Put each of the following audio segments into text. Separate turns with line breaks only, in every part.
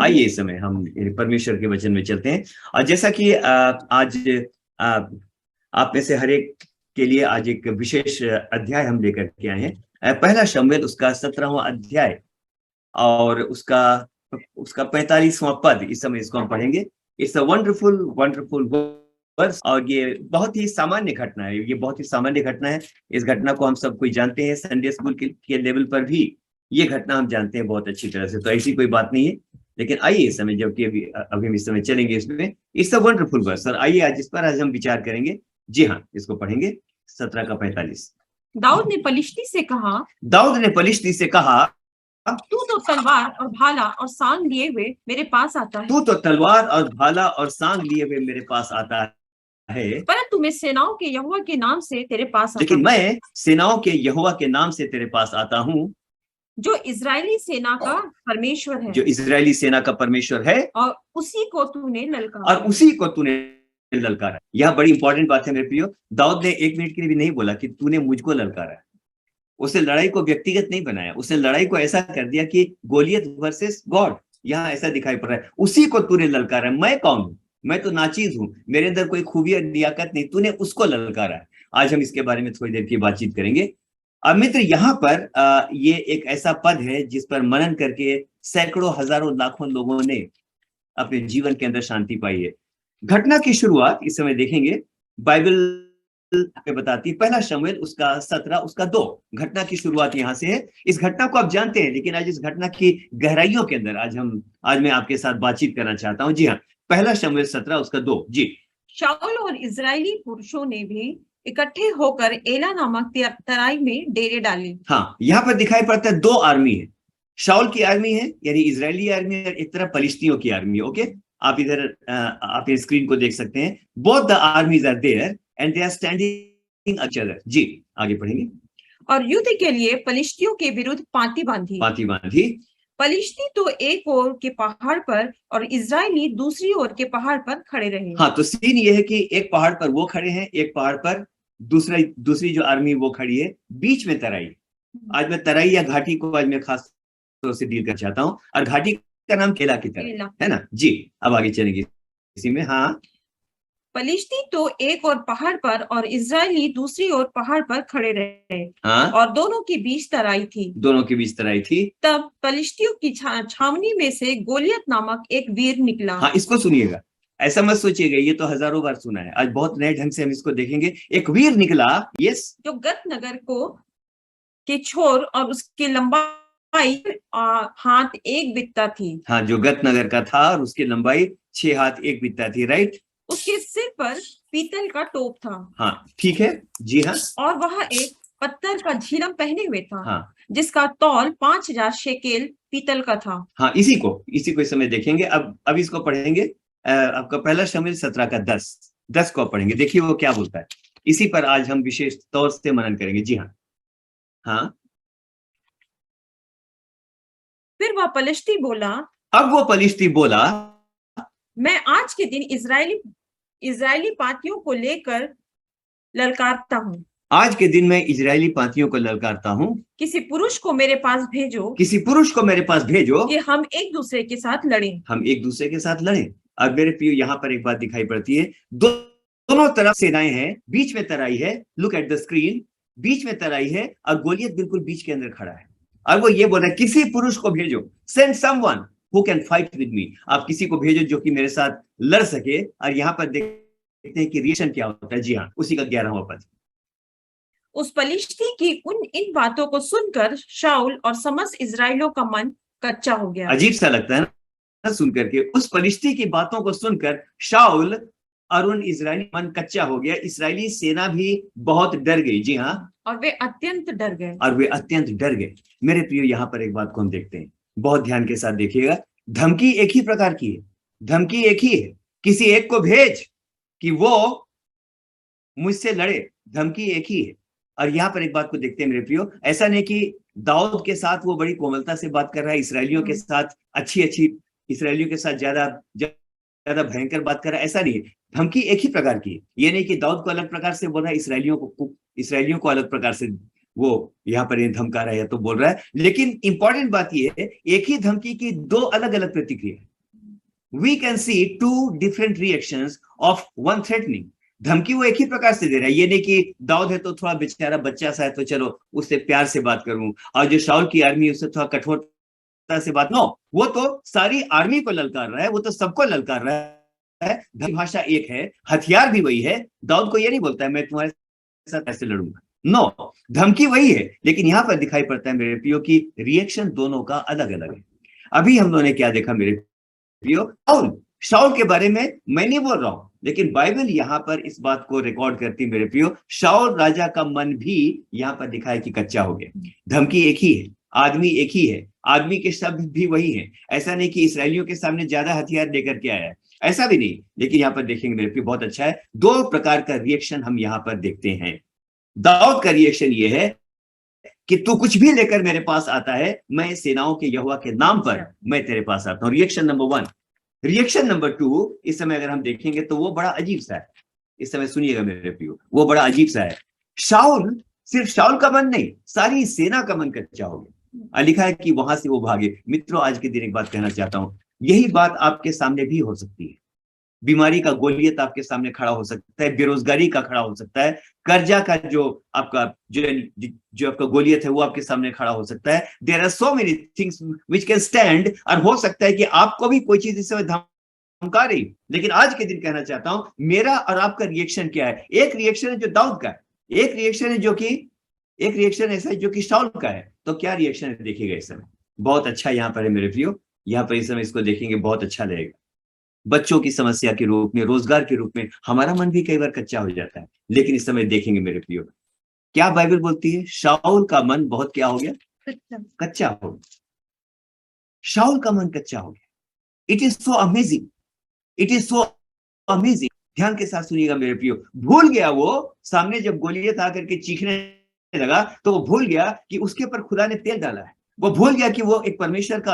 आइए इस समय हम परमेश्वर के वचन में चलते हैं। और जैसा कि आज आ, आप में से हर एक के लिए आज एक विशेष अध्याय हम लेकर के आए हैं। पहला शमूएल उसका 17वां अध्याय और उसका उसका 45वां पद, इस समय इसको हम पढ़ेंगे। It's a wonderful wonderful verse. और ये बहुत ही सामान्य घटना है, ये बहुत ही सामान्य घटना है। इस घटना को हम सब कोई जानते हैं, संडे स्कूल के लेवल पर भी ये घटना हम जानते हैं बहुत अच्छी तरह से, तो ऐसी कोई बात नहीं है। लेकिन आइए इस समय, जबकि अभी अभी हम इस समय चलेंगे इसमें, इट्स अ वंडरफुल वर्स। और आइए आज इस पर आज हम विचार करेंगे। जी हाँ, इसको पढ़ेंगे 17 का 45।
दाऊद ने पलिश्ती से कहा,
दाऊद ने पलिश्ती से कहा,
तू तो तलवार और भाला और सांग लिए हुए मेरे पास आता है।
तू तो तलवार और भाला और सांग लिए हुए मेरे पास आता है,
परंतु मैं सेनाओं के यहोवा के नाम से तेरे पास आता
लेकिन
हूँ,
मैं सेनाओं के यहोवा के नाम से तेरे पास आता हूँ,
जो इजरायली सेना का परमेश्वर है,
जो इजरायली सेना का परमेश्वर है,
और उसी को तूने ललकारा।
और उसी को तूने ललकारा। यह बड़ी इंपॉर्टेंट बात है मेरे प्रियो। दाऊद ने एक मिनट के लिए भी नहीं बोला कि तूने मुझको ललकारा। उसने लड़ाई को व्यक्तिगत नहीं बनाया, उसने लड़ाई को ऐसा कर दिया कि गोलियत वर्सेस गॉड। यहाँ ऐसा दिखाई पड़ रहा है, उसी को तूने ललकारा। मैं कौन हूं? मैं तो नाचीज हूं, मेरे अंदर कोई खूबियत लियाकत नहीं, तूने उसको ललकारा। आज हम इसके बारे में थोड़ी देर की बातचीत करेंगे। अब मित्र, यहाँ पर ये एक ऐसा पद है जिस पर मनन करके सैकड़ों हजारों लाखों लोगों ने अपने जीवन के अंदर शांति पाई है। घटना की शुरुआत इस समय देखेंगे, बाइबल पे बताती है। पहला शमूएल उसका 17 उसका 2, घटना की शुरुआत यहां से है। इस घटना को आप जानते हैं, लेकिन आज इस घटना की गहराइयों के अंदर आज मैं आपके साथ बातचीत करना चाहता हूं। जी हाँ, पहला शमूएल 17 उसका 2। जी,
शाऊल और इजरायली पुरुषों ने भी इकट्ठे होकर एला नामक तराई में डेरे डाले।
हाँ, यहाँ पर दिखाई पड़ता है दो आर्मी है। शाऊल की आर्मी है, यानी इजरायली आर्मी है, एक तरफ फलिस्तियों की आर्मी है। ओके, आप इधर आप स्क्रीन को देख सकते हैं। Both the armies are there and they are standing other. जी, आगे पढ़ेंगे।
और युद्ध के लिए पलिश्तियों के विरुद्ध पांति बांधी।
पाती बांधी।
पलिश्ती तो एक ओर के पहाड़ पर और इजरायली दूसरी ओर के पहाड़ पर खड़े रहे।
हाँ, तो सीन ये है कि एक पहाड़ पर वो खड़े हैं, एक पहाड़ पर दूसरी जो आर्मी वो खड़ी है, बीच में तराई। आज मैं तराई या घाटी को आज मैं खास तौर से डील करना चाहता हूँ, और घाटी का नाम केला की तरह है ना। जी, अब आगे चलेंगे इसी में। हाँ,
पलिश्ती तो एक और पहाड़ पर और इजरायली दूसरी ओर पहाड़ पर खड़े रहे।
हाँ,
और दोनों के बीच तराई थी।
दोनों के बीच तराई थी।
तब पलिश्तियों की छावनी में से गोलियत नामक एक वीर निकला।
हाँ, इसको सुनिएगा, ऐसा मत सोचिएगा ये तो हजारों बार सुना है, आज बहुत नए ढंग से हम इसको देखेंगे। एक वीर निकला, यस,
जो गत नगर को के छोर और उसकी लंबाई हाथ एक बित्ता थी।
हाँ, जो गत नगर का था और उसकी लंबाई 6 हाथ 1 बित्ता थी। राइट,
उसके सिर पर पीतल का टोप था।
हाँ, ठीक है। जी हाँ,
और वह एक पत्थर का झिलम पहने हुए था।
हाँ,
जिसका तौल 5000 शेकेल पीतल का था।
हाँ, इसी को इस समय देखेंगे। अब इसको पढ़ेंगे। आपका पहला शमूएल 17 का 10 को पढ़ेंगे। देखिए वो क्या बोलता है, इसी पर आज हम विशेष तौर से मनन करेंगे। जी हाँ, हाँ,
फिर वह पलिश्ती बोला,
अब वो पलिश्ती बोला,
मैं आज के दिन इजरायली पातियों को लेकर ललकारता हूँ।
आज के दिन मैं इजरायली पातियों को ललकारता हूँ,
किसी पुरुष को मेरे पास भेजो,
किसी पुरुष को मेरे पास भेजो
कि हम एक दूसरे के साथ लड़ें।
हम एक दूसरे के साथ लड़ें। अब मेरे प्रियो, यहाँ पर एक बात दिखाई पड़ती है, दोनों तरफ सेनाएं हैं, बीच में तराई है। लुक एट द स्क्रीन, बीच में तराई है और गोलियत बिल्कुल बीच के अंदर खड़ा है। और वो ये बोल रहा है, किसी पुरुष को भेजो, send someone who can fight with me. आप किसी को भेजो जो कि मेरे साथ लड़ सके। और यहाँ पर देखते हैं कि रिएक्शन क्या होता है। जी हाँ, उसी का 11वां पद।
उस पलिश्ती की इन बातों को सुनकर शाऊल और समस्त इजराइलियों का मन कच्चा हो गया।
अजीब सा लगता है ना सुन करके। उस पलिश्ती की बातों को सुनकर शाऊल और उन इजरायली मन कच्चा हो गया। इजरायली सेना भी बहुत डर गई। जी हाँ,
और वे अत्यंत डर गए।
मेरे प्रियो, यहाँ पर एक बात को हम देखते हैं, बहुत ध्यान के साथ देखिएगा। धमकी एक ही प्रकार की है, धमकी एक ही है, किसी एक को भेज कि वो मुझसे लड़े, धमकी एक ही है। और यहाँ पर एक बात को देखते हैं मेरे प्रियो, ऐसा नहीं कि दाऊद के साथ वो बड़ी कोमलता से बात कर रहा है, इसराइलियों के साथ अच्छी इसराइलियों के साथ ज्यादा भयंकर बात कर रहा है, ऐसा नहीं है। धमकी एक ही प्रकार की है। ये नहीं कि दाऊद को अलग प्रकार से बोल रहा है, इसराइलियों को अलग प्रकार से वो यहाँ पर ये धमका रहा है तो बोल रहा है। लेकिन इंपॉर्टेंट बात ये है, एक ही धमकी की दो अलग अलग प्रतिक्रिया। We can see two different reactions of one threatening. धमकी वो एक ही प्रकार से दे रहा है, ये नहीं कि दाऊद है तो थोड़ा बेचारा बच्चा सा है तो चलो उससे प्यार से बात करूं, और जो शाऊल की आर्मी उससे थोड़ा कठोरता से बात, नो, वो तो सारी आर्मी को ललकार रहा है, वो तो सबको ललकार रहा है। भाषा एक है, हथियार भी वही है। दाऊद को ये नहीं बोलता है मैं तुम्हारे साथ ऐसे लड़ूंगा, नो, धमकी वही है, लेकिन यहां पर दिखाई पड़ता है मेरे प्रियो की रिएक्शन दोनों का अलग अलग है। अभी हम लोगों ने क्या देखा मेरे प्रियो, शाऊल के बारे में मैं नहीं बोल रहा हूं, लेकिन बाइबल यहां पर इस बात को रिकॉर्ड करती मेरे प्रियो, शाऊल राजा का मन भी यहां पर दिखाया कि कच्चा हो गया। धमकी एक ही है, आदमी एक ही है, आदमी के शब्द भी वही है। ऐसा नहीं कि इसराइलियों के सामने ज्यादा हथियार लेकर के आया है, ऐसा भी नहीं, लेकिन यहां पर देखेंगे मेरे प्रियो बहुत अच्छा है, दो प्रकार का रिएक्शन हम यहां पर देखते हैं। दाऊद का रिएक्शन ये है कि तू कुछ भी लेकर मेरे पास आता है, मैं सेनाओं के यहोवा के नाम पर मैं तेरे पास आता हूं। Reaction number 1। रिएक्शन नंबर 2 इस समय अगर हम देखेंगे तो वो बड़ा अजीब सा है। इस समय सुनिएगा मेरे प्रियो, वो बड़ा अजीब सा है। शाऊल, सिर्फ शाऊल का मन नहीं, सारी सेना का मन कच्चा हो गया। लिखा है कि वहां से वो भागे। मित्रों, आज के दिन एक बात कहना चाहता हूं, यही बात आपके सामने भी हो सकती है। बीमारी का गोलियत आपके सामने खड़ा हो सकता है, बेरोजगारी का खड़ा हो सकता है, कर्जा का जो आपका जो आपका गोलियत है वो आपके सामने खड़ा हो सकता है। There are so many things which can stand, और हो सकता है कि आपको भी कोई चीज इस समय धमका रही। लेकिन आज के दिन कहना चाहता हूं, मेरा और आपका रिएक्शन क्या है। एक रिएक्शन है जो दाऊद का है, एक रिएक्शन ऐसा है जो कि शाऊल का है। तो क्या रिएक्शन है देखिएगा इस समय, बहुत अच्छा यहाँ पर है मेरे प्रियो। यहाँ पर इस समय इसको देखेंगे, बहुत अच्छा लगेगा। बच्चों की समस्या के रूप में, रोजगार के रूप में हमारा मन भी कई बार कच्चा हो जाता है, लेकिन इस समय देखेंगे मेरे प्रियो क्या बाइबल बोलती है। शाऊल का मन बहुत क्या हो गया, कच्चा हो गया। शाऊल का मन कच्चा हो गया। It is so amazing, it is so amazing. ध्यान के साथ सुनिएगा मेरे प्रियो। भूल गया वो, सामने जब गोलियत आकर के चीखने लगा तो वो भूल गया कि उसके ऊपर खुदा ने तेल डाला है। वो भूल गया कि वो एक परमेश्वर का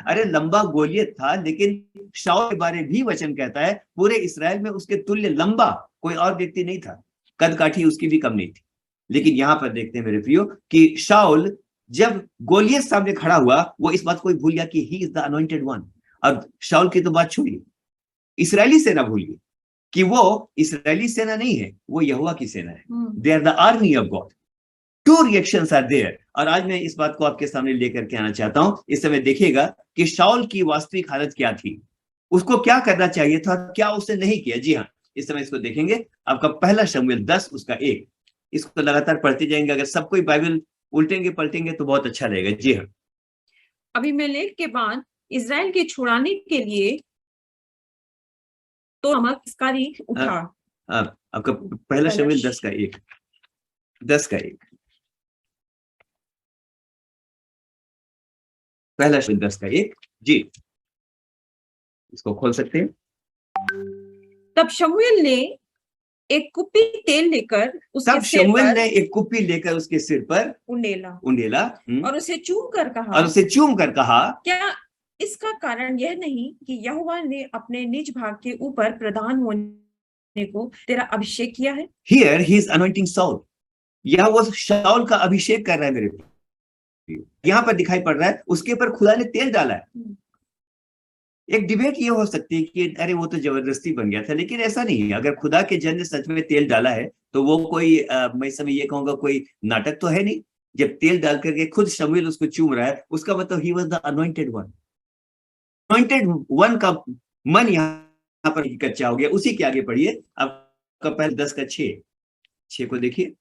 अरे लंबा गोलियत था, लेकिन शाऊल के बारे भी वचन कहता है पूरे इस्राएल में उसके तुल्य लंबा कोई और व्यक्ति नहीं था, कद काठी उसकी भी कम नहीं थी। लेकिन यहां पर देखते हैं मेरे प्रियो कि शाऊल जब गोलियत सामने खड़ा हुआ, वो इस बात को भूल गया कि he is the anointed one. अब शाऊल की तो बात छोड़िए, इस्राएली सेना भूल गई कि वो इस्राएली सेना नहीं है, वो यहोवा की सेना है। They are the army of God. Two reactions are there. और आज मैं इस बात को आपके सामने लेकर के आना चाहता हूं। इस समय देखिएगा कि शाऊल की वास्तविक हालत क्या थी, उसको क्या करना चाहिए था, क्या उसने नहीं किया। जी हाँ, इस समय इसको देखेंगे। आपका पहला शमूएल 10 उसका 1, इसको लगातार पढ़ते जाएंगे। अगर सब कोई बाइबल उल्टेंगे पलटेंगे तो बहुत अच्छा रहेगा। जी हाँ।
अबीमेलेक के बाद इजराइल के छुड़ाने के लिए तो नामक इसकारी उठा।
आपका पहला शमूएल 10 का 1, 10 का 1, पहला शमूएल 10 का 1। जी, इसको खोल सकते हैं।
तब शमूएल ने एक कुप्पी तेल लेकर उसके सिर पर उंडेला और उसे चूम कर कहा, क्या इसका कारण यह नहीं कि यहोवा ने अपने निज भाग के ऊपर प्रधान होने को तेरा अभिषेक किया है।
Here he is anointing Saul. यह वो शाऊल का अभिषेक कर रहा है मेरे। यहां पर दिखाई पड़ रहा है उसके ऊपर खुदा ने तेल डाला है। एक डिबेट ये हो सकती है कि अरे वो तो जबरदस्ती बन गया था, लेकिन ऐसा नहीं है। अगर खुदा के जन ने सच में तेल डाला है तो वो कोई मैं समय ये कहूंगा कोई नाटक तो है नहीं। जब तेल डाल करके खुद शमूएल उसको चूम रहा है, उसका मतलब he was the anointed one. Anointed one का मन यहाँ पर कच्चा हो गया। उसी के आगे पढ़िए, आपका पहले 10 का 6 को देखिए।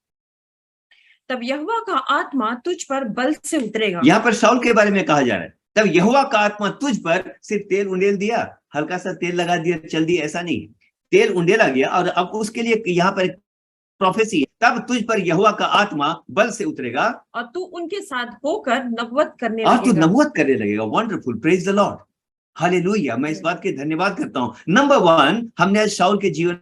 तब यहोवा का आत्मा तुझ पर बल से उतरेगा।
यहाँ पर शाऊल के बारे में कहा जा रहा है, तब यहोवा का आत्मा तुझ पर, सिर्फ तेल उंडेल दिया, हल्का सा तेल लगा दिया, चल दिया, ऐसा नहीं। तेल उंडेला गया और अब उसके लिए यहाँ पर प्रोफेसी, तब तुझ पर यहोवा का आत्मा बल से उतरेगा
और तू उनके साथ होकर नबुवत करने
लगेगा। Wonderful, praise the Lord, hallelujah. मैं इस बात के धन्यवाद करता हूँ। नंबर 1 हमने आज शाऊल के जीवन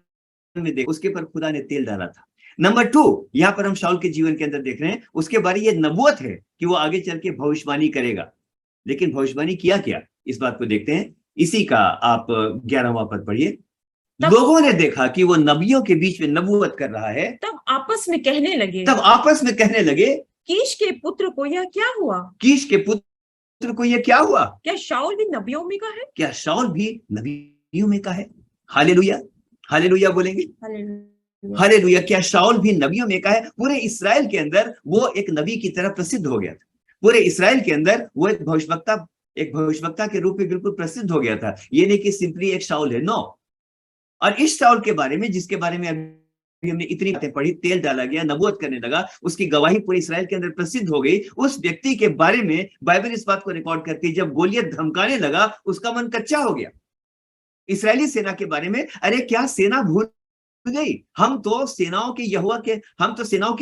में देखा, उसके पर खुदा ने तेल डाला था। नंबर 2 यहाँ पर हम शाऊल के जीवन के अंदर देख रहे हैं, उसके बारे ये नबुवत है कि वो आगे चल के भविष्यवाणी करेगा। लेकिन भविष्यवाणी किया क्या, इस बात को देखते हैं। इसी का आप 11वां पद पढ़िए। लोगों ने देखा कि वो नबियों के बीच में नबूवत कर रहा है,
तब आपस में कहने लगे, कीश के पुत्र को यह क्या हुआ?
कीश के पुत्र को यह क्या हुआ?
क्या शाऊल भी नबियों में का है?
क्या शाऊल भी नबियों में का है? हालेलुया, हालेलुया बोलेंगे, हालेलुया। क्या शाऊल भी नबियों में का है? पूरे इस्राएल के अंदर वो एक नबी की तरह प्रसिद्ध हो गया था। पूरे इस्राएल के अंदर वो एक भविष्यवक्ता के रूप में बिल्कुल प्रसिद्ध हो गया था। ये नहीं कि सिंपली एक शाऊल है, नो। और इस शाऊल के बारे में, जिसके बारे में हमने इतनी बातें पढ़ी, तेल डाला गया, नबूवत करने लगा, उसकी गवाही पूरे इस्राएल के अंदर प्रसिद्ध हो गई, उस व्यक्ति के बारे में बाइबल इस बात को रिकॉर्ड करती है, जब गोलियत धमकाने लगा उसका मन कच्चा हो गया। इस्राएली सेना के बारे में, अरे क्या सेना भूल गई? हम तो सेनाओं के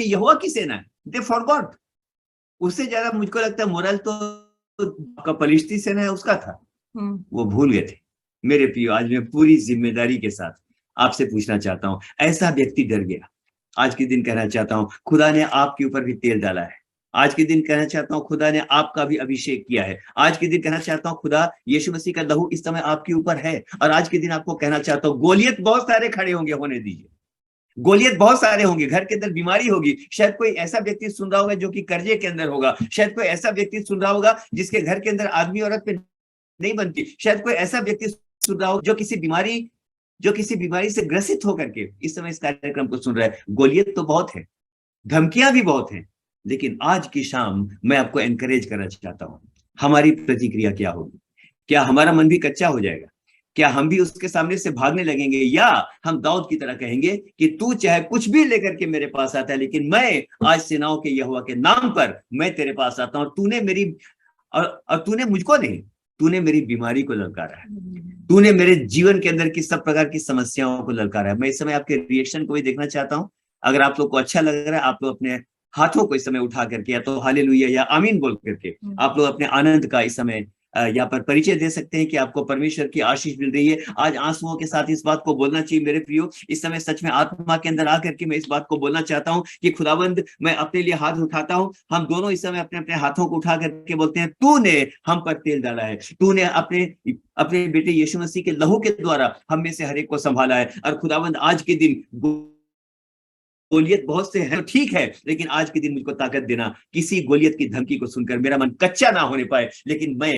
यहोवा की सेना है। दे फॉरगॉट। उससे ज्यादा मुझको लगता है मोरल तो आपका पलिश्ती सेना है उसका था, वो भूल गए थे। मेरे प्रियो, आज मैं पूरी जिम्मेदारी के साथ आपसे पूछना चाहता हूं, ऐसा व्यक्ति डर गया? आज के दिन कहना चाहता हूं, खुदा ने आपके ऊपर भी तेल डाला है। आज के दिन कहना चाहता हूं, खुदा ने आपका भी अभिषेक किया है। आज के दिन कहना चाहता हूं, खुदा यीशु मसीह का लहू इस समय आपके ऊपर है। और आज के दिन आपको कहना चाहता हूं, गोलियत बहुत सारे खड़े होंगे, होने दीजिए। गोलियत बहुत सारे होंगे, घर के अंदर बीमारी होगी। शायद कोई ऐसा व्यक्ति सुन रहा होगा जो कि कर्जे के अंदर होगा। शायद कोई ऐसा व्यक्ति सुन रहा होगा जिसके घर के अंदर आदमी औरत पे नहीं बनती। शायद कोई ऐसा व्यक्ति सुन रहा हो जो किसी बीमारी से ग्रसित होकर के इस समय इस कार्यक्रम को सुन रहा है। गोलियत तो बहुत है, धमकियां भी बहुत हैं, लेकिन आज की शाम मैं आपको एनकरेज करना चाहता हूं, हमारी प्रतिक्रिया क्या होगी? क्या हमारा मन भी कच्चा हो जाएगा? क्या हम भी उसके सामने से भागने लगेंगे, या हम दाऊद की तरह कहेंगे कि तू चाहे कुछ भी लेकर के मेरे पास आता है, लेकिन मैं आज सेनाओं के यहोवा के नाम पर मैं तेरे पास आता हूं। तूने मेरी और तूने मुझको नहीं, तूने मेरी बीमारी को ललकारा है, तूने मेरे जीवन के अंदर की सब प्रकार की समस्याओं को ललकारा है। मैं इस समय आपके रिएक्शन को भी देखना चाहता हूं। अगर आप लोग को अच्छा लग रहा है, आप लोग अपने हाथों को इस समय उठा करके या तो हालेलुया या आमीन बोल करके आप लोग अपने आनंद का इस समय यहाँ पर परिचय दे सकते हैं कि आपको परमेश्वर की आशीष मिल रही है। आज आंसुओं के साथ इस बात को बोलना चाहिए मेरे प्रियो। इस समय सच में आत्मा के अंदर आकर के मैं इस बात को बोलना चाहता हूँ कि खुदावंद, मैं अपने लिए हाथ उठाता हूँ। हम दोनों इस समय अपने अपने हाथों को उठा करके बोलते हैं, तूने हम पर तेल डाला है, तूने अपने बेटे यीशु मसीह के लहू के द्वारा हम में से हर एक को संभाला है। और खुदावंद, आज के दिन गोलियत बहुत से है तो ठीक है, लेकिन आज के दिन मुझको ताकत देना, किसी गोलियत की धमकी को सुनकर मेरा मन कच्चा ना होने पाए, लेकिन मैं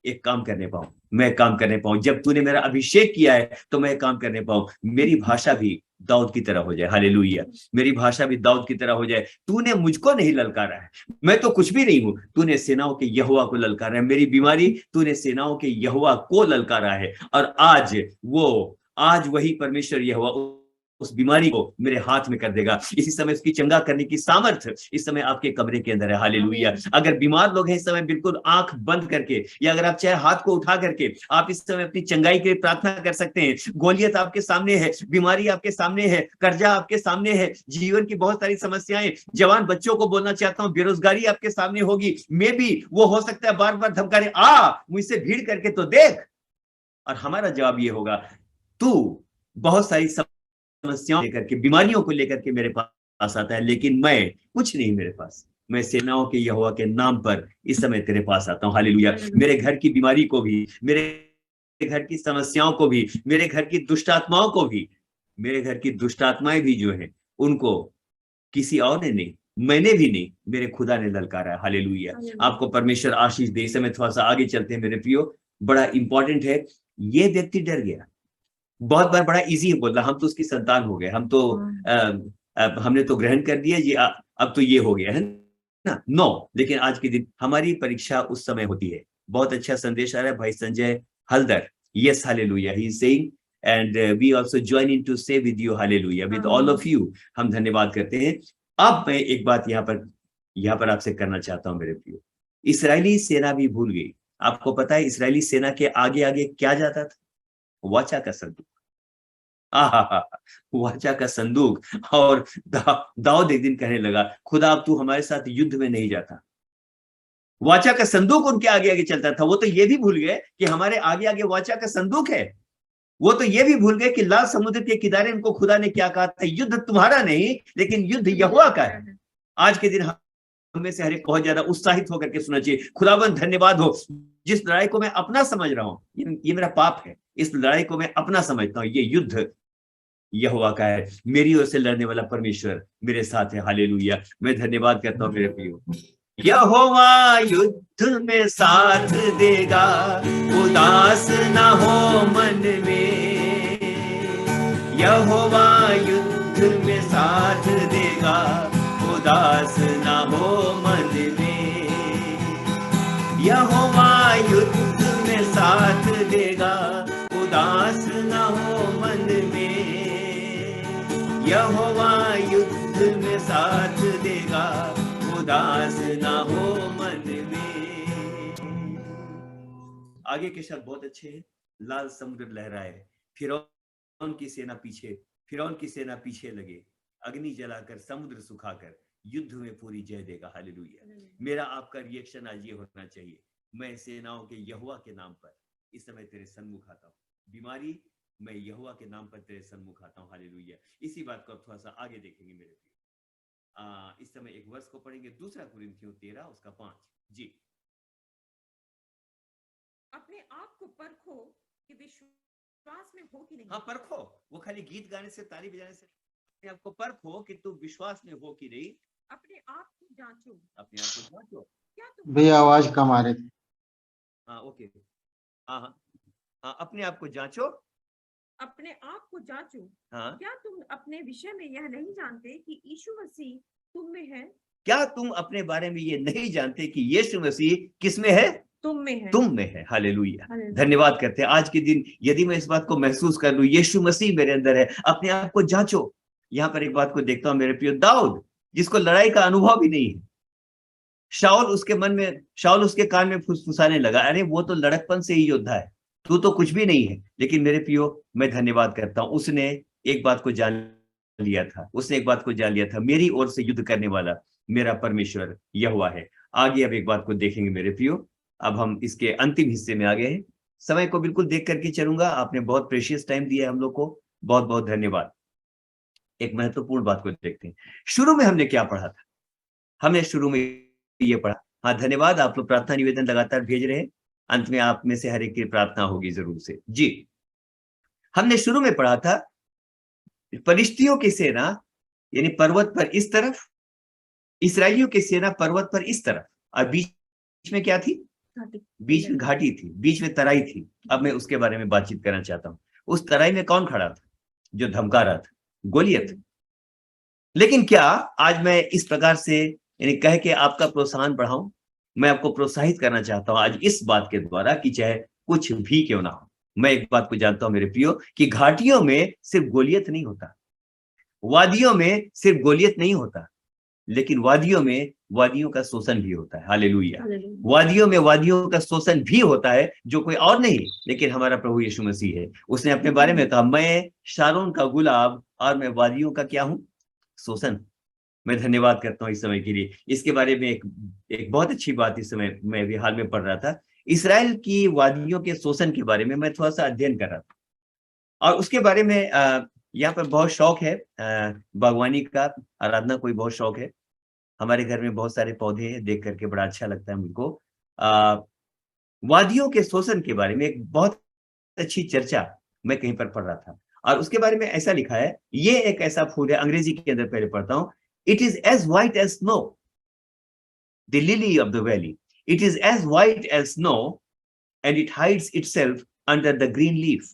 एक काम करने पाऊं, मैं काम करने पाऊं। जब तूने मेरा अभिषेक किया है तो मैं काम करने पाऊं। मेरी भाषा भी दाऊद की तरह हो जाए, हालेलुया, मेरी भाषा भी दाऊद की तरह हो जाए। तूने मुझको नहीं ललकारा है, मैं तो कुछ भी नहीं हूं, तूने सेनाओं के यहोवा को ललकारा है। मेरी बीमारी तूने सेनाओं के यहोवा को ललकारा है, और आज वही परमेश्वर यहोवा उस बीमारी को मेरे हाथ में कर देगा। इसी समय उसकी चंगा करने की सामर्थ्य इस समय आपके कमरे के अंदर है, हालेलुया। अगर बीमार लोग हैं इस समय, बिल्कुल आंख बंद करके, या अगर आप चाहे हाथ को उठा करके आप इस समय अपनी चंगाई के लिए प्रार्थना कर सकते हैं। गोलियत आपके सामने है, बीमारी आपके सामने है, कर्जा आपके सामने है, जीवन की बहुत सारी समस्याएं। जवान बच्चों को बोलना चाहता हूं, बेरोजगारी आपके सामने होगी, मे भी वो हो सकता है बार बार धमका रहे, मुझसे भीड़ करके तो देख। और हमारा जवाब ये होगा, तू बहुत सारी समस्याओं लेकर के, बीमारियों को लेकर के मेरे पास आता है, लेकिन मैं कुछ नहीं, मेरे पास, मैं सेनाओं के यहोवा के नाम पर इस समय तेरे पास आता हूं, हालेलुया। मेरे घर की बीमारी को भी, मेरे घर की समस्याओं को भी, मेरे घर की दुष्ट आत्माओं को भी, मेरे घर की दुष्ट आत्माएं भी जो है उनको किसी और ने नहीं, मैंने भी नहीं, मेरे खुदा ने ललकारा है, हालेलुया। आपको परमेश्वर आशीष दे। इस समय थोड़ा सा आगे चलते हैं मेरे प्रियो, बड़ा इंपॉर्टेंट है। ये व्यक्ति डर गया। बहुत बार बड़ा इजी है बोलना, हम तो उसकी संतान हो गए, हम तो हमने तो ग्रहण कर दिया, ये अब तो ये हो गया है ना, नो। लेकिन आज के दिन हमारी परीक्षा उस समय होती है। बहुत अच्छा संदेश आ रहा है भाई Sanjay Haldar, yes hallelujah, he is saying, and we also join in to say with you, hallelujah, with all of you. हम धन्यवाद करते हैं। अब मैं एक बात यहाँ पर आपसे करना चाहता हूँ मेरे प्रियो। इस्राएली सेना भी भूल गई। आपको पता है इस्राएली सेना के आगे आगे क्या जाता था? वाचा का संदूक, वाचा का संदूक। और दाऊद एक दिन कहने लगा, खुदा अब तू हमारे साथ युद्ध में नहीं जाता। वाचा का संदूक उनके आगे आगे चलता था। वो तो ये भी भूल गए कि हमारे आगे आगे वाचा का संदूक है। वो तो ये भी भूल गए कि लाल समुद्र के किनारे इनको खुदा ने क्या कहा था, युद्ध तुम्हारा नहीं लेकिन युद्ध यहोवा का है। आज के दिन हमें से हर एक बहुत ज्यादा उत्साहित होकर के सुनना चाहिए, खुदावंद धन्यवाद हो, जिस लड़ाई को मैं अपना समझ रहा हूं, ये मेरा पाप है, इस लड़ाई को मैं अपना समझता हूं, ये युद्ध यहोवा का है, मेरी ओर से लड़ने वाला परमेश्वर मेरे साथ है। हालेलुया। मैं धन्यवाद करता हूँ मेरे प्रियो। यहोवा युद्ध में साथ देगा, उदास ना हो मन में। यहोवा युद्ध में साथ देगा, उदास ना हो मन में। यहोवा युद्ध में साथ देगा, उदास ना हो मन में। यहोवा युद्ध में साथ देगा, उदास ना हो मन में। आगे के शब्द बहुत अच्छे हैं। लाल समुद्र लहराए, फिरौन की सेना पीछे, फिरौन की सेना पीछे लगे, अग्नि जलाकर समुद्र सुखाकर युद्ध में पूरी जय देगा। हालेलुया। मेरा आपका रिएक्शन आज ये होना चाहिए, मैं सेनाओं के यहोवा के नाम पर इस समय तेरे सन्मुख आता हूँ। बीमारी, मैं यहोवा के नाम पर तेरे सन्मुख आता हूँ। हालेलुया। इसी बात को अब थोड़ा सा आगे देखेंगे मेरे प्रिय। इस समय एक वर्ष को पढ़ेंगे, 2 कुरिन्थियों 13 उसका 5। जी।
अपने आप को परखो कि विश्वास में हो कि नहीं।
हाँ, परखो। वो खाली गीत गाने से, ताली बजाने से, अपने आप को परखो कि तू विश्वास में हो कि नहीं।
अपने आप को जांचो,
अपने आप को जांचो।
क्या
भैया आवाज कम आ रही थी।
हाँ, ओके। हाँ, अपने आप को जांचो,
अपने आप को जांचो।
हाँ,
क्या तुम अपने विषय में यह नहीं जानते कि यीशु मसीह तुम में है?
क्या तुम अपने बारे में ये नहीं जानते कि यीशु मसीह किस में है?
तुम में है।
तुम में है। हालेलुया। धन्यवाद करते हैं। आज के दिन यदि मैं इस बात को महसूस कर लूं, यीशु मसीह मेरे अंदर है, अपने आप को जांचो। यहाँ पर एक बात को देखता हूं मेरे प्रिय, दाऊद जिसको लड़ाई का अनुभव भी नहीं है, शाऊल उसके कान में फुसफुसाने लगा, अरे वो तो लड़कपन से ही योद्धा है, तू तो कुछ भी नहीं है। लेकिन मेरे प्रियो, मैं धन्यवाद करता हूं, उसने एक बात को जान लिया था, मेरी ओर से युद्ध करने वाला मेरा परमेश्वर यहोवा है। आगे अब एक बात को देखेंगे मेरे प्रियो। अब हम इसके अंतिम हिस्से में आ गए हैं। समय को बिल्कुल देख करके चलूंगा। आपने बहुत प्रेशियस टाइम दिया है हम लोग को, बहुत बहुत धन्यवाद। एक महत्वपूर्ण बात को देखते हैं। शुरू में हमने क्या पढ़ा था? हमने शुरू में ये पढ़ा, हाँ धन्यवाद, आप लोग प्रार्थना निवेदन लगातार भेज रहे हैं। अंत में आप में से हर एक की प्रार्थना होगी जरूर से। जी, हमने शुरू में पढ़ा था फलिश्तियों की सेना यानी पर्वत पर इस तरफ, इस्राएलियों की सेना पर्वत पर इस तरफ, और बीच में क्या थी? बीच में घाटी थी, बीच में तराई थी। अब मैं उसके बारे में बातचीत करना चाहता हूं। उस तराई में कौन खड़ा था जो धमका रहा था? गोलियत। लेकिन क्या आज मैं इस प्रकार से यानी कह के आपका प्रोत्साहन बढ़ाऊं? मैं आपको प्रोत्साहित करना चाहता हूं आज इस बात के द्वारा कि चाहे कुछ भी क्यों ना हो, मैं एक बात को जानता हूं मेरे प्रियो कि घाटियों में सिर्फ गोलियत नहीं होता, वादियों में सिर्फ गोलियत नहीं होता, लेकिन वादियों का शोषण भी होता है। हालेलुया। वादियों में वादियों का शोषण भी होता है, जो कोई और नहीं लेकिन हमारा प्रभु यीशु मसीह है। उसने अपने बारे में कहा, मैं शारोन का गुलाब और मैं वादियों का क्या हूं? शोषण। मैं धन्यवाद करता हूं इस समय के लिए। इसके बारे में एक बहुत अच्छी बात इस समय मैं भी हाल में पढ़ रहा था। इस्राएल की वादियों के शोषण के बारे में मैं थोड़ा सा अध्ययन कर रहा था, और उसके बारे में यहाँ पर बहुत शौक है, बागवानी का, आराधना कोई बहुत शौक है। हमारे घर में बहुत सारे पौधे हैं, देख करके बड़ा अच्छा लगता है मुझको। वादियों के शोषण के बारे में एक बहुत अच्छी चर्चा मैं कहीं पर पढ़ रहा था, और उसके बारे में ऐसा लिखा है, ये एक ऐसा फूल है, अंग्रेजी के अंदर पहले पढ़ता हूं, it is as white as snow, the lily of the valley, it is as white as snow and it hides itself under the green leaf.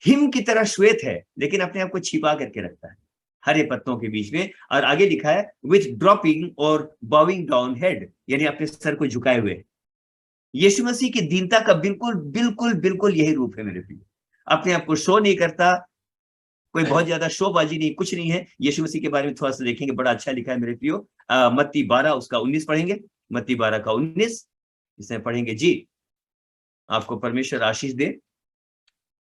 हिम की तरह श्वेत है, लेकिन अपने आप को छिपा करके रखता है हरे पत्तों के बीच में। और आगे लिखा है विथ ड्रॉपिंग और बाउइंग डाउन हेड, यानी अपने सर को झुकाए हुए। यीशु मसीह की दीनता का बिल्कुल बिल्कुल बिल्कुल यही रूप है मेरे प्रिय। अपने आप को शो नहीं करता, कोई बहुत ज्यादा शोबाजी नहीं, कुछ नहीं है। यीशु मसीह के बारे में थोड़ा सा देखेंगे, बड़ा अच्छा लिखा है मेरे प्रियो। मत्ती 12 उसका 19 पढ़ेंगे, मत्ती 12 का 19 इसमें पढ़ेंगे। जी, आपको परमेश्वर आशीष दे।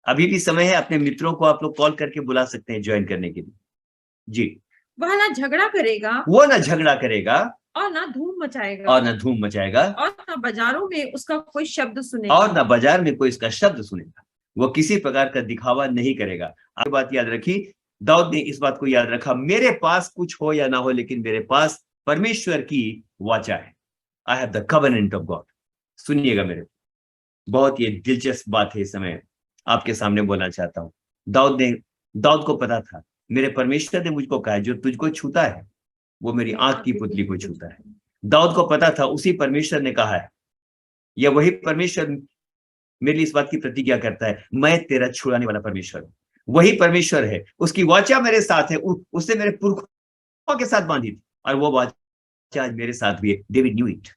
अभी भी समय है, अपने मित्रों को आप लोग कॉल करके बुला सकते हैं ज्वाइन करने के लिए। जी,
वह ना झगड़ा करेगा,
वो ना झगड़ा करेगा
और ना धूम मचाएगा,
और ना धूम मचाएगा,
और ना बाजारों में उसका कोई शब्द सुनेगा,
और ना बाजार में कोई इसका शब्द सुनेगा। वो किसी प्रकार का दिखावा नहीं करेगा। आगे बात याद रखी, दाऊद ने इस बात को याद रखा, मेरे पास कुछ हो या ना हो, लेकिन मेरे पास परमेश्वर की वाचा है। I have the covenant of God. सुनिएगा मेरे, बहुत ये दिलचस्प बात है, इस समय आपके सामने बोलना चाहता हूं। दाऊद ने दाऊद को पता था मेरे परमेश्वर ने मुझको कहा है जो तुझको छूता है वो मेरी आंख की पुतली को छूता है। दाऊद को पता था उसी परमेश्वर ने कहा है, या वही परमेश्वर मेरे लिए इस बात की प्रतिज्ञा करता है, मैं तेरा छुड़ाने वाला परमेश्वर हूं। वही परमेश्वर है, उसकी वाचा मेरे साथ है, उसने मेरे पुरखों के साथ बांधी थी और वो वाचा आज मेरे साथ भी है। David knew it.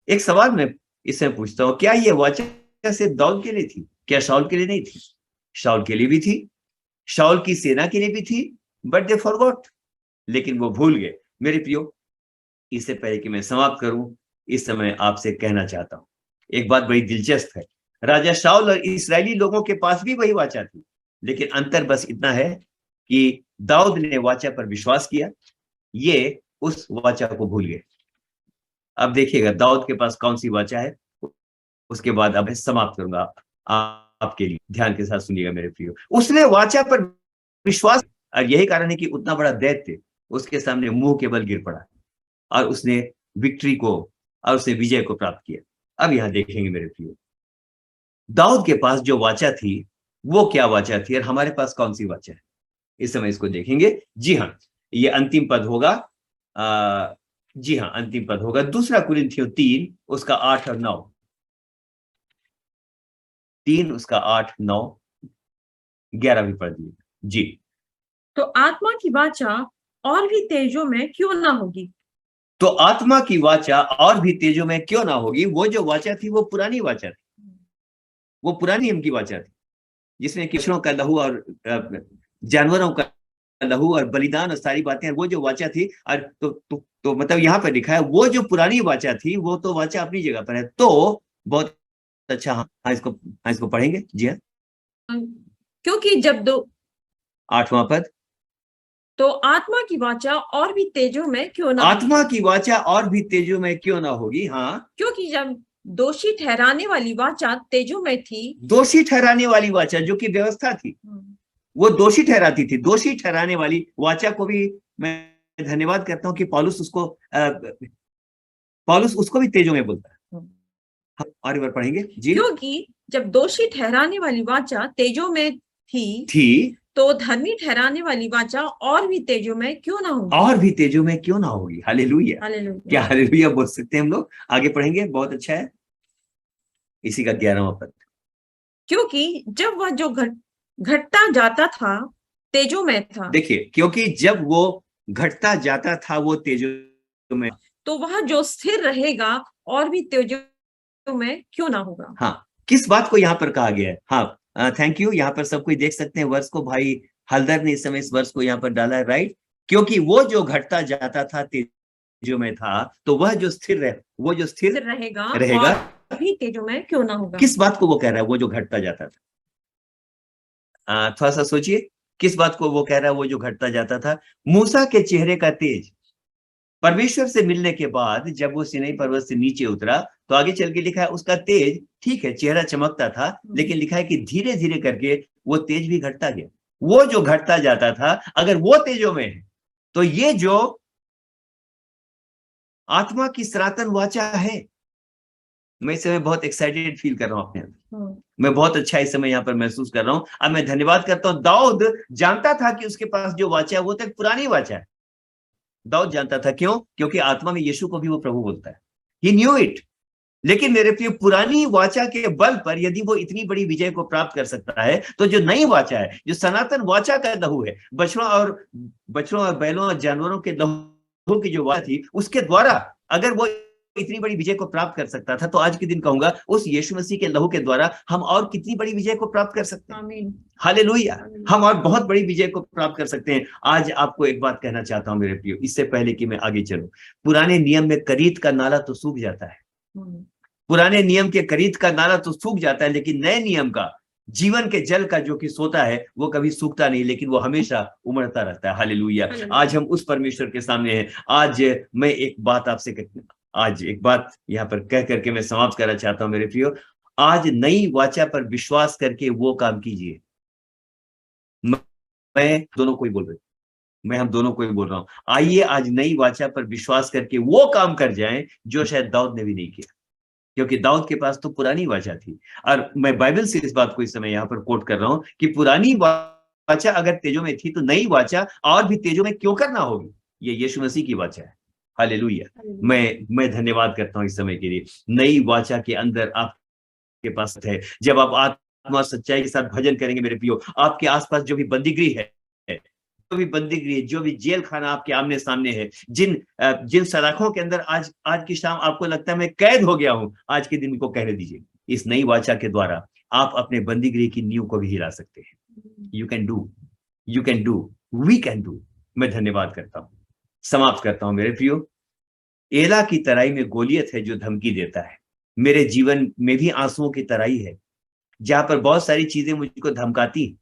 एक सवाल मैं इससे पूछता हूं, क्या ये वाचा सिर्फ दाऊद के लिए थी? क्या शाऊल के लिए नहीं थी? शाऊल के लिए भी थी, शाऊल की सेना के लिए भी थी, बट दे फॉरगॉट, लेकिन वो भूल गए। मेरे प्रियो, इससे पहले कि मैं समाप्त करूं, इस समय आपसे कहना चाहता हूं एक बात बड़ी दिलचस्प है। राजा शाऊल और इस्राएली लोगों के पास भी वही वाचा थी, लेकिन अंतर बस इतना है कि दाऊद ने वाचा पर विश्वास किया, ये उस वाचा को भूल गए। अब देखिएगा दाऊद के पास कौन सी वाचा है, उसके बाद अब मैं समाप्त करूंगा आपके लिए। ध्यान के साथ सुनिएगा मेरे प्रियो। उसने वाचा पर विश्वास, और यही कारण है कि उतना बड़ा दैत्य उसके सामने मुंह के बल गिर पड़ा और उसने विक्ट्री को और उसने विजय को प्राप्त किया। अब यहां देखेंगे मेरे प्रियो, दाऊद के पास जो वाचा थी वो क्या वाचा थी और हमारे पास कौन सी वाचा है, इस समय इसको देखेंगे। जी हाँ, ये अंतिम पद होगा। जी हाँ, अंतिम पद होगा 2 कुरिन्थियों 3 उसका 8 और 9। 3 उसका 8, 9, 11 भी पढ़ दिए जी।
तो आत्मा की वाचा और भी तेजों में क्यों ना होगी?
तो आत्मा की वाचा और भी तेजों में क्यों ना होगी? वो जो वाचा थी वो पुरानी वाचा थी, वो पुरानी नियम की वाचा थी, जिसमें किशोरों का लहू और जानवरों का लहू और बलिदान और सारी बातें, वो जो वाचा थी। और तो मतलब यहाँ पर लिखा है वो जो पुरानी वाचा थी वो तो वाचा अपनी जगह पर है। तो बहुत अच्छा, हाँ इसको पढ़ेंगे जी हाँ।
क्योंकि जब
8वां पद,
तो आत्मा की वाचा और भी तेजों में क्यों ना,
आत्मा की वाचा और भी तेजों में क्यों ना होगी? हाँ,
क्योंकि जब दोषी ठहराने वाली वाचा तेजों में थी,
दोषी ठहराने वाली वाचा जो कि व्यवस्था थी वो दोषी ठहराती थी। दोषी ठहराने वाली वाचा को भी मैं धन्यवाद करता हूं कि पौलुस उसको भी तेजों में बोलता है। और एक बार पढ़ेंगे जी।
क्योंकि जब दोषी ठहराने वाली वाचा तेजों में थी तो धर्मी ठहराने वाली वाचा और भी तेजों में क्यों ना होगी?
और भी तेजों में क्यों ना होगी? हालेलुया। क्या हालेलुया बोल सकते हैं हम लोग? आगे पढ़ेंगे, बहुत अच्छा है। इसी का 11वां पद,
क्योंकि जब वह जो घटता जाता था तेजों में था।
देखिए, क्योंकि जब वो घटता जाता था वो तेजों में, तो
वह जो स्थिर रहेगा और भी तेजों में क्यों ना होगा?
हाँ, किस बात को यहाँ पर कहा गया है? हाँ, थैंक यू। यहाँ पर सब कोई देख सकते हैं वर्ष को, भाई हलदर ने इस समय इस वर्ष को यहाँ पर डाला है, राइट। क्योंकि वो जो घटता जाता था तेजों में था, तो वह जो स्थिर है वो जो स्थिर रहेगा
भी तेजों में क्यों ना होगा।
किस बात को वो कह रहा है? वो जो घटता जाता था, थोड़ा सा सोचिए, किस बात को वो कह रहा है? वो जो घटता जाता था, मूसा के चेहरे का तेज। परमेश्वर से मिलने के बाद जब वो सिनाई पर्वत से नीचे उतरा तो आगे चल के लिखा है उसका तेज, ठीक है चेहरा चमकता था, लेकिन लिखा है कि धीरे धीरे करके वो तेज भी घटता गया। वो जो घटता जाता था, अगर वो तेजों में है तो ये जो आत्मा की सनातन वाचा है, मैं इस समय बहुत एक्साइटेड फील कर रहा हूं अपने अंदर। मैं बहुत अच्छा इस समय यहाँ पर महसूस कर रहा हूं। अब मैं धन्यवाद करता हूं, दाऊद जानता था कि उसके पास जो वाचा है वो तो एक पुरानी वाचा है। दाऊद जानता था, क्यों? क्योंकि आत्मा में यीशु को भी वो प्रभु बोलता है, ही न्यू इट। लेकिन मेरे प्रिय, पुरानी वाचा के बल पर यदि वो इतनी बड़ी विजय को प्राप्त कर सकता है, तो जो नई वाचा है, जो सनातन वाचा का लहू है, बछड़ों और बैलों और जानवरों के लहू की जो वाचा थी, उसके द्वारा अगर वो इतनी बड़ी विजय को प्राप्त कर सकता था, तो आज के दिन कहूंगा उस यीशु मसीह के लहू के द्वारा हम और कितनी बड़ी विजय को प्राप्त कर सकते हैं। हालेलुया, हम और बहुत बड़ी विजय को प्राप्त कर सकते हैं। आज आपको एक बात कहना चाहता हूं मेरे प्रियो, इससे पहले कि मैं आगे चलूं। पुराने नियम में करीत का नाला तो सूख जाता है, पुराने नियम के करीत का नाला तो सूख जाता है, लेकिन नए नियम का जीवन के जल का जो कि सोता है वो कभी सूखता नहीं, लेकिन वो हमेशा उमड़ता रहता है। हालेलुया, आज हम उस परमेश्वर के सामने हैं। आज मैं एक बात यहाँ पर कह करके मैं समाप्त करना चाहता हूं मेरे प्रियो। आज नई वाचा पर विश्वास करके वो काम कीजिए। मैं दोनों को ही बोल रहा हूं, मैं हम दोनों को ही बोल रहा हूं। आइए आज नई वाचा पर विश्वास करके वो काम कर जाएं जो शायद दाऊद ने भी नहीं किया। क्योंकि दाऊद के पास तो पुरानी वाचा थी। और मैं बाइबल से इस बात को इस समय यहाँ पर कोट कर रहा हूं कि पुरानी वाचा अगर तेजों में थी तो नई वाचा और भी तेजों में क्यों करना होगी। ये यीशु मसीह की वाचा है। हालेलुया। मैं धन्यवाद करता हूं इस समय के लिए। नई वाचा के अंदर आपके पास है। जब आप आत्मा सच्चाई के साथ भजन करेंगे मेरे प्रियो, आपके आसपास जो भी बंदीगृह है, जो भी बंदीगृह, जो भी जेल खाना आपके आमने सामने है, जिन सलाखों के अंदर आज की शाम आपको लगता है मैं कैद हो गया हूं, आज के दिन को कहने दीजिए, इस नई वाचा के द्वारा आप अपने बंदीगृह की नींव को भी हिला सकते हैं। You can do, we can do. मैं धन्यवाद करता हूं, समाप्त करता हूं मेरे प्रियो। एला की तराई में गोलियत है जो धमकी देता है। मेरे जीवन में भी आंसुओं की तराई है, जहां पर बहुत सारी चीजें मुझको धमकाती,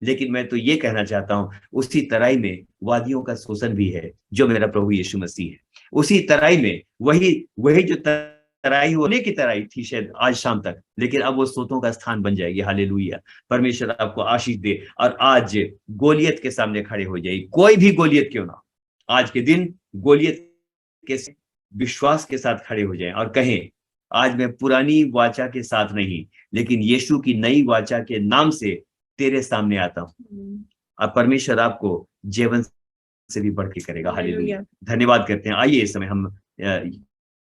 लेकिन मैं तो ये कहना चाहता हूं उसी तराई में वादियों का शोषण भी है जो मेरा प्रभु यीशु मसीह है। उसी तराई में वही जो तराई होने की तराई थी शायद आज शाम तक, लेकिन अब वो सोतों का स्थान बन जाएगी। हालेलुया। परमेश्वर आपको आशीष दे और आज गोलियत के सामने खड़े हो जाए, कोई भी गोलियत क्यों ना, आज के दिन गोलियत के विश्वास के साथ खड़े हो जाएं और कहें आज मैं पुरानी वाचा के साथ नहीं, लेकिन यीशु की नई वाचा के नाम से तेरे सामने आता हूं। अब परमेश्वर आपको जीवन से भी बढ़ के करेगा। हालेलुया। धन्यवाद करते हैं। आइए इस समय हम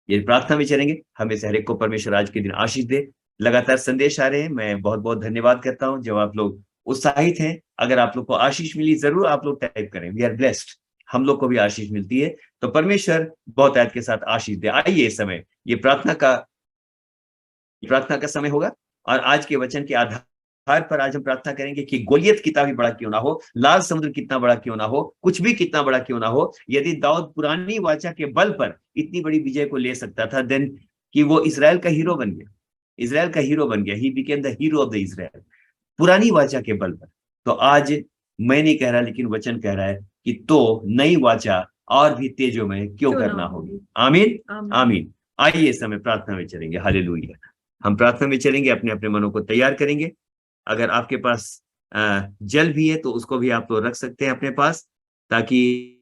ये प्रार्थना में चलेंगे। हमें से हर एक को परमेश्वर आज के दिन आशीष दे। लगातार संदेश आ रहे हैं, मैं बहुत बहुत धन्यवाद करता हूं। जब आप लोग उत्साहित हैं, अगर आप लोग को आशीष मिली, जरूर आप लोग टाइप करें, वी आर ब्लेस्ड। हम लोग को भी आशीष मिलती है, तो परमेश्वर बहुत आयत के साथ आशीष दे। आइए इस समय ये प्रार्थना का समय होगा और आज के वचन के आधार पर आज हम प्रार्थना करेंगे कि गोलियत कितना भी बड़ा क्यों ना हो, लाल समुद्र कितना बड़ा क्यों ना हो, कुछ भी कितना बड़ा क्यों ना हो, यदि दाऊद पुरानी वाचा के बल पर इतनी बड़ी विजय को ले सकता था, देन कि वो इजराइल का हीरो बन गया, इजराइल का हीरो बन गया, he became the hero of the Israel, पुरानी वाचा के बल पर। तो आज मैं नहीं कह रहा, लेकिन वचन कह रहा है कि तो नई वाचा और भी तेजों में क्यों करना होगी। आमीन, आमीन। आइए इस समय प्रार्थना में चलेंगे। हालेलुया। हम प्रार्थना में चलेंगे, अपने अपने मनों को तैयार करेंगे। अगर आपके पास जल भी है तो उसको भी आप तो रख सकते हैं अपने पास, ताकि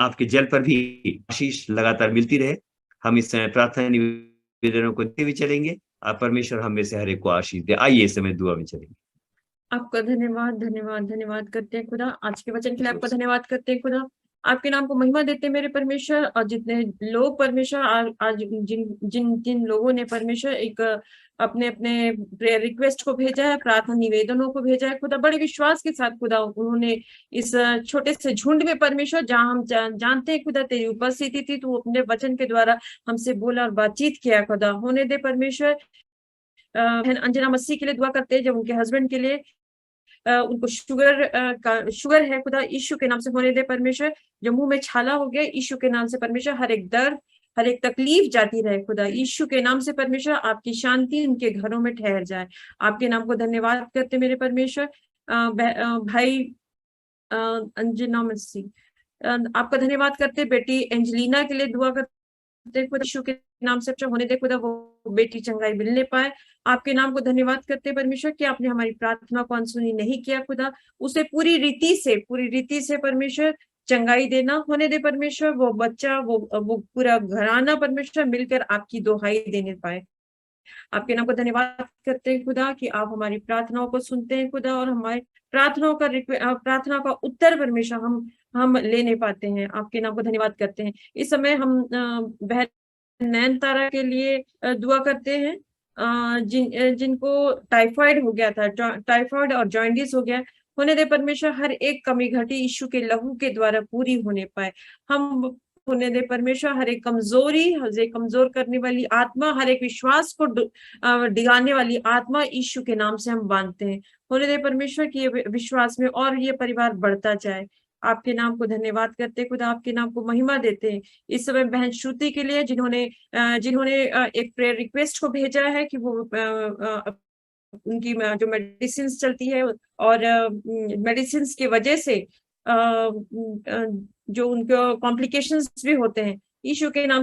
आपके जल पर भी आशीष लगातार मिलती रहे। हम इस समय प्रार्थना निवेदनों को देते हुए चलेंगे। परमेश्वर हम में से हर एक को आशीष दे। आइए इस समय दुआ में चलेंगे।
आपका धन्यवाद धन्यवाद धन्यवाद करते हैं खुदा, आज के वचन के लिए आपका धन्यवाद करते हैं खुदा। आपके नाम को महिमा देते हैं मेरे परमेश्वर। और जितने लोग परमेश्वर आज जिन लोगों ने परमेश्वर एक अपने अपने प्रेयर रिक्वेस्ट को भेजा है, प्रार्थना निवेदनों को भेजा है खुदा, बड़े विश्वास के साथ खुदा उन्होंने इस छोटे से झुंड में परमेश्वर, जहां हम जानते हैं खुदा तेरी उपस्थिति थी, तो अपने वचन के द्वारा हमसे बोला और बातचीत किया खुदा। होने दे परमेश्वर। अंजना मसीह के लिए दुआ करते हैं, जब उनके हस्बैंड के लिए उनको शुगर है खुदा, यीशु के नाम से होने दे परमेश्वर। जो मुंह में छाला हो गया, यीशु के नाम से परमेश्वर हर एक दर्द, हर एक तकलीफ जाती रहे खुदा, यीशु के नाम से परमेश्वर। आपकी शांति उनके घरों में ठहर जाए। आपके नाम को धन्यवाद करते मेरे परमेश्वर। भाई अंजना मसीह, आपका धन्यवाद करते। बेटी एंजेलिना के लिए दुआ करते यीशु के नाम से होने दे खुदा, वो बेटी चंगाई मिलने पाए। आपके नाम को धन्यवाद करते परमेश्वर कि आपने हमारी प्रार्थना को अनसुनी नहीं किया खुदा, उसे पूरी रीति से परमेश्वर चंगाई देना होने दे परमेश्वर। वो बच्चा, वो पूरा घराना परमेश्वर मिलकर आपकी दोहाई देने पाए। आपके नाम को धन्यवाद करते हैं खुदा कि आप हमारी प्रार्थनाओं को सुनते हैं खुदा, और हमारी प्रार्थना का उत्तर परमेश्वर हम लेने पाते हैं। आपके नाम को धन्यवाद करते हैं। इस समय हम बहन नैन तारा के लिए दुआ करते हैं, जिनको टाइफाइड हो गया था, टाइफाइड और जॉन्डिस हो गया। होने दे परमेश्वर हर एक कमी घटी यीशु के लहू के द्वारा पूरी होने पाए। हम होने दे परमेश्वर हर एक कमजोरी, हर एक कमजोर करने वाली आत्मा, हर एक विश्वास को डिगाने वाली आत्मा यीशु के नाम से हम बांधते हैं। होने दे परमेश्वर की ये विश्वास में और ये परिवार बढ़ता जाए। आपके नाम को धन्यवाद करते खुदा, आपके नाम को महिमा देते हैं। इस समय बहन श्रुति के लिए, जिन्होंने एक प्रेयर रिक्वेस्ट को भेजा है कि वो उनकी जो मेडिसिन चलती है और मेडिसिन की वजह से जो उनको कॉम्प्लिकेशंस भी होते हैं, यीशु के नाम